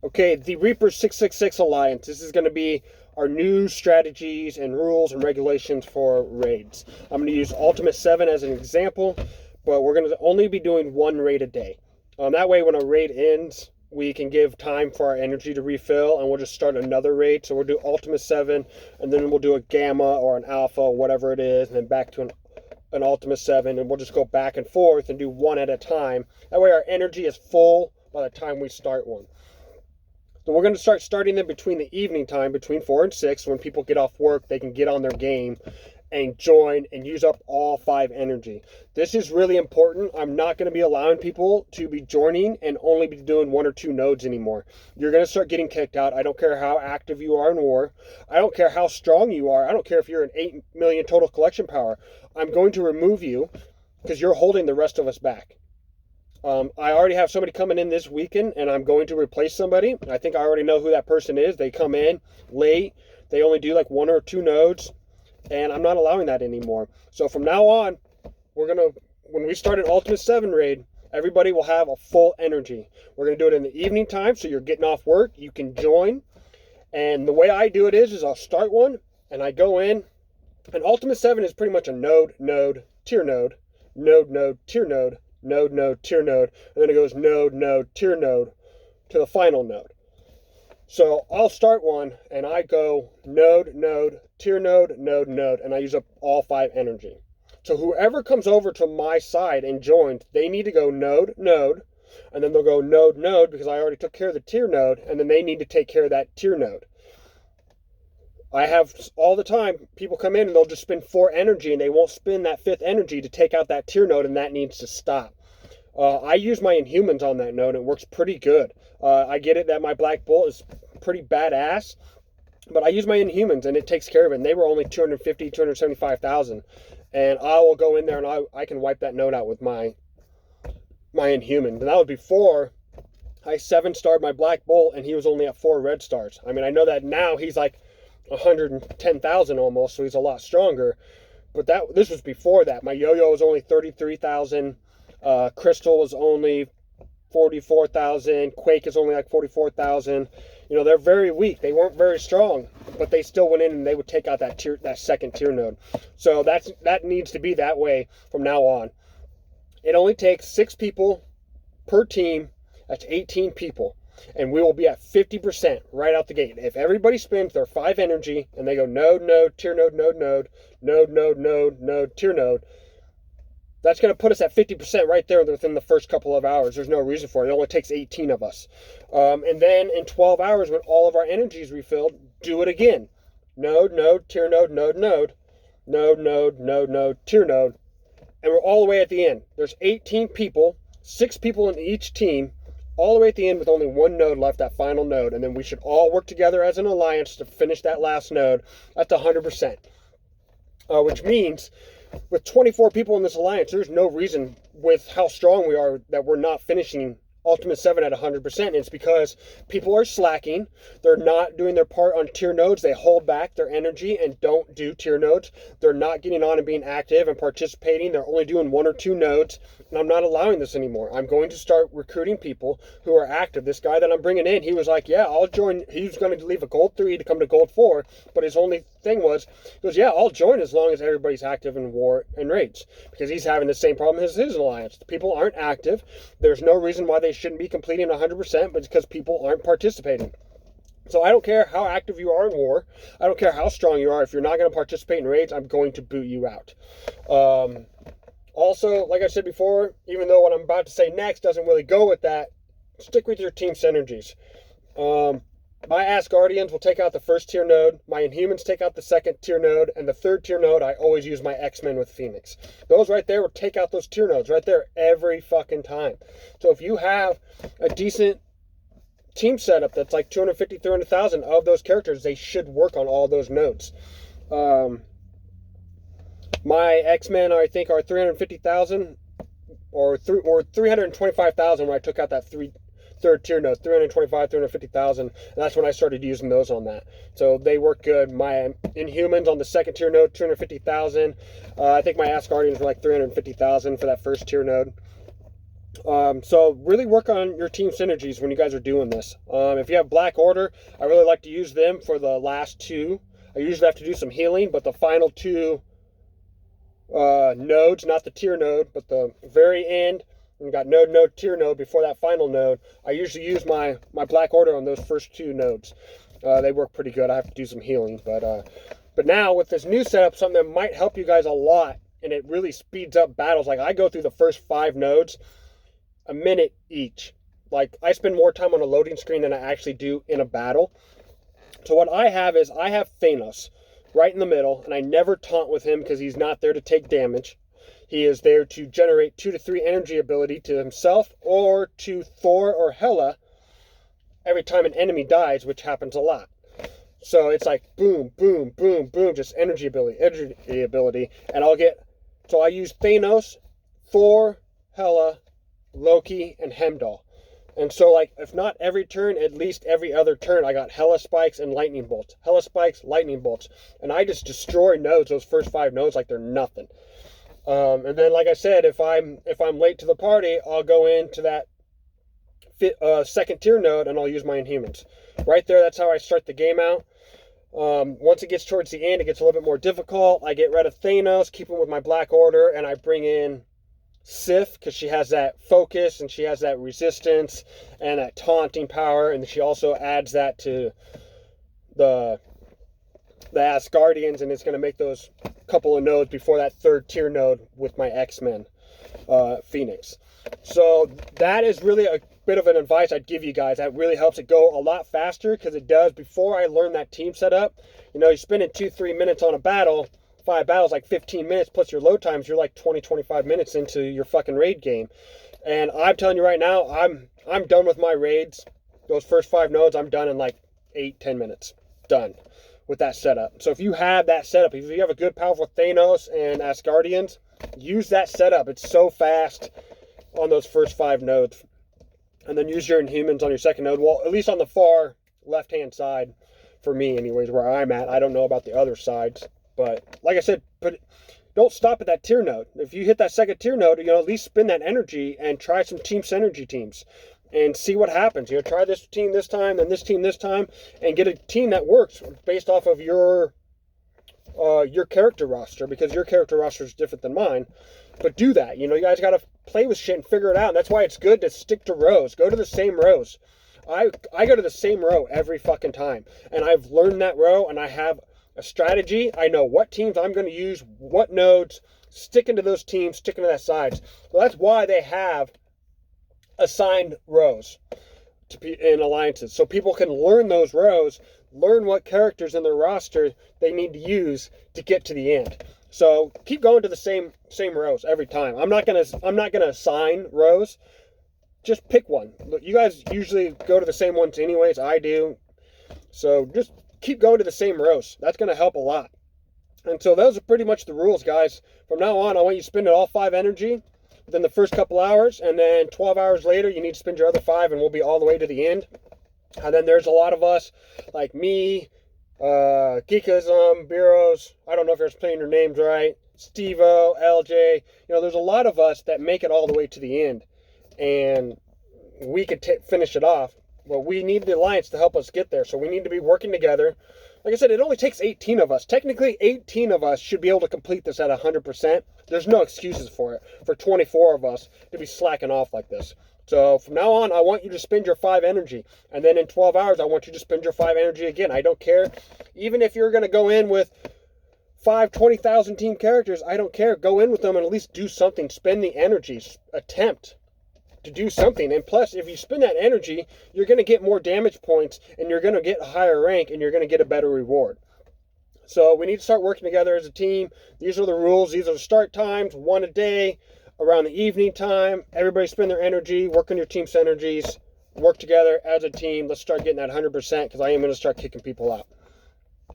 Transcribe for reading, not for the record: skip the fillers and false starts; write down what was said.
Okay, the Reaper 666 Alliance. This is going to be our new strategies and rules and regulations for raids. I'm going to use Ultimate 7 as an example, but we're going to only be doing one raid a day. That way when a raid ends, we can give time for our energy to refill, and we'll just start another raid. So we'll do Ultimate 7, and then we'll do a Gamma or an Alpha, whatever it is, and then back to an Ultimate 7, and we'll just go back and forth and do one at a time. That way our energy is full by the time we start one. So we're going to starting them between the evening time, between 4 and 6. When people get off work, they can get on their game and join and use up all 5 energy. This is really important. I'm not going to be allowing people to be joining and only be doing 1 or 2 nodes anymore. You're going to start getting kicked out. I don't care how active you are in war. I don't care how strong you are. I don't care if you're an 8 million total collection power. I'm going to remove you because you're holding the rest of us back. I already have somebody coming in this weekend, and I'm going to replace somebody. I think I already know who that person is. They come in late. They only do like 1 or 2 nodes, and I'm not allowing that anymore. So from now on, when we start an Ultimate 7 raid, everybody will have a full energy. We're going to do it in the evening time, so you're getting off work. You can join. And the way I do it is I'll start one, and I go in. And Ultimate 7 is pretty much a node, tier node, tier node, node, tier node, and then it goes node, tier node to the final node. So I'll start one, and I go node, tier node, and I use up all 5 energy. So whoever comes over to my side and joins, they need to go node, and then they'll go node, because I already took care of the tier node, and then they need to take care of that tier node. I have all the time people come in and they'll just spend 4 energy, and they won't spend that 5th energy to take out that tier node, and that needs to stop. I use my Inhumans on that node. It works pretty good. I get it that my Black Bolt is pretty badass, but I use my Inhumans and it takes care of it. And they were only 250, 275,000, and I will go in there and I can wipe that node out with my Inhumans. And that was before I 7-starred my Black Bolt, and he was only at 4 red stars. I mean, I know that now he's like 110,000 almost, so he's a lot stronger. But this was before that. My Yo-Yo was only 33,000. Crystal was only 44,000. Quake is only like 44,000. You know, they're very weak. They weren't very strong, but they still went in and they would take out that 2nd tier node. So that needs to be that way from now on. It only takes 6 people per team. That's 18 people. And we will be at 50% right out the gate. If everybody spends their 5 energy and they go node, tier node, node, tier node, that's going to put us at 50% right there within the first couple of hours. There's no reason for it. It only takes 18 of us. And then in 12 hours, when all of our energy is refilled, do it again. Node, tier node, node, tier node. And we're all the way at the end. There's 18 people, 6 people in each team, all the way at the end with only 1 node left, that final node. And then we should all work together as an alliance to finish that last node. That's 100%. Which means with 24 people in this alliance, there's no reason with how strong we are that we're not finishing Ultimate 7 at 100%. It's because people are slacking. They're not doing their part on tier nodes. They hold back their energy and don't do tier nodes. They're not getting on and being active and participating. They're only doing 1 or 2 nodes. And I'm not allowing this anymore. I'm going to start recruiting people who are active. This guy that I'm bringing in, he was like, yeah, I'll join. He was going to leave a gold 3 to come to gold 4. But his only thing was, he goes, yeah, I'll join as long as everybody's active in war and raids. Because he's having the same problem as his alliance. The people aren't active. There's no reason why they shouldn't be completing 100%, but it's because people aren't participating. So I don't care how active you are in war. I don't care how strong you are. If you're not going to participate in raids, I'm going to boot you out. Also, like I said before, even though what I'm about to say next doesn't really go with that, stick with your team synergies. My Asgardians will take out the 1st tier node. My Inhumans take out the 2nd tier node. And the 3rd tier node, I always use my X-Men with Phoenix. Those right there will take out those tier nodes right there every fucking time. So if you have a decent team setup that's like 250, 300,000 of those characters, they should work on all those nodes. My X-Men, I think, are 350,000 or 325,000 when I took out that 3rd tier node, 325, 350,000, and that's when I started using those on that. So they work good. My Inhumans on the 2nd tier node, 250,000. I think my Asgardians were like 350,000 for that 1st tier node. So really work on your team synergies when you guys are doing this. If you have Black Order, I really like to use them for the last two. I usually have to do some healing, but the final two nodes, not the tier node, but the very end, and got node, tier node before that final node, I usually use my Black Order on those first two nodes. They work pretty good. I have to do some healing, but now with this new setup, something that might help you guys a lot, and it really speeds up battles. Like I go through the first 5 nodes a minute each. Like I spend more time on a loading screen than I actually do in a battle. So what I have is I have Thanos right in the middle, and I never taunt with him because he's not there to take damage. He is there to generate 2 to 3 energy ability to himself or to Thor or Hela every time an enemy dies, which happens a lot. So it's like boom, boom, boom, boom, just energy ability, and so I use Thanos, Thor, Hela, Loki, and Heimdall. And so, like, if not every turn, at least every other turn, I got Hela Spikes and Lightning Bolts. Hela Spikes, Lightning Bolts. And I just destroy nodes, those first 5 nodes, like they're nothing. And then, like I said, if I'm late to the party, I'll go into that second tier node and I'll use my Inhumans. Right there, that's how I start the game out. Once it gets towards the end, it gets a little bit more difficult. I get rid of Thanos, keep him with my Black Order, and I bring in Sif, because she has that focus and she has that resistance and that taunting power, and she also adds that to the Asgardians, and it's going to make those couple of nodes before that 3rd tier node with my X-Men Phoenix. So that is really a bit of an advice I'd give you guys. That really helps it go a lot faster, because it does. Before I learned that team setup, you're spending 2-3 minutes on a battle. 5 battles, like 15 minutes, plus your load times, you're like 20-25 minutes into your fucking raid game. And I'm telling you right now, I'm done with my raids. Those first 5 nodes, I'm done in like 8-10 minutes. Done with that setup. So if you have that setup, if you have a good, powerful Thanos and Asgardians, use that setup. It's so fast on those first 5 nodes. And then use your Inhumans on your second node. Well, at least on the far left-hand side, for me anyways, where I'm at. I don't know about the other sides. But like I said, don't stop at that tier node. If you hit that second tier node, at least spend that energy and try some team synergy teams and see what happens. Try this team this time and this team this time, and get a team that works based off of your character roster, because your character roster is different than mine. But do that. You guys got to play with shit and figure it out. And that's why it's good to stick to rows. Go to the same rows. I go to the same row every fucking time, and I've learned that row, and I have a strategy. I know what teams I'm going to use, what nodes, sticking to those teams, sticking to that sides. So that's why they have assigned rows in alliances, so people can learn those rows, learn what characters in their roster they need to use to get to the end. So keep going to the same rows every time. I'm not gonna assign rows. Just pick one. Look, you guys usually go to the same ones anyways. I do. So just keep going to the same rows. That's going to help a lot. And so those are pretty much the rules, guys. From now on, I want you to spend all 5 energy within the first couple hours, and then 12 hours later, you need to spend your other 5, and we'll be all the way to the end. And then there's a lot of us, like me, Geekism, Bureaus, I don't know if you're playing your names right, Steve-O, LJ. There's a lot of us that make it all the way to the end, and we could finish it off. Well, we need the alliance to help us get there, so we need to be working together. Like I said, it only takes 18 of us. Technically, 18 of us should be able to complete this at 100%. There's no excuses for it, for 24 of us to be slacking off like this. So from now on, I want you to spend your 5 energy. And then in 12 hours, I want you to spend your 5 energy again. I don't care. Even if you're going to go in with 5 20,000 team characters, I don't care. Go in with them and at least do something. Spend the energy. Attempt to do something. And plus, if you spend that energy, you're going to get more damage points, and you're going to get a higher rank, and you're going to get a better reward. So we need to start working together as a team. These are the rules. These are the start times, 1 a day around the evening time. Everybody spend their energy, work on your team synergies, work together as a team. Let's start getting that 100%, because I am going to start kicking people out.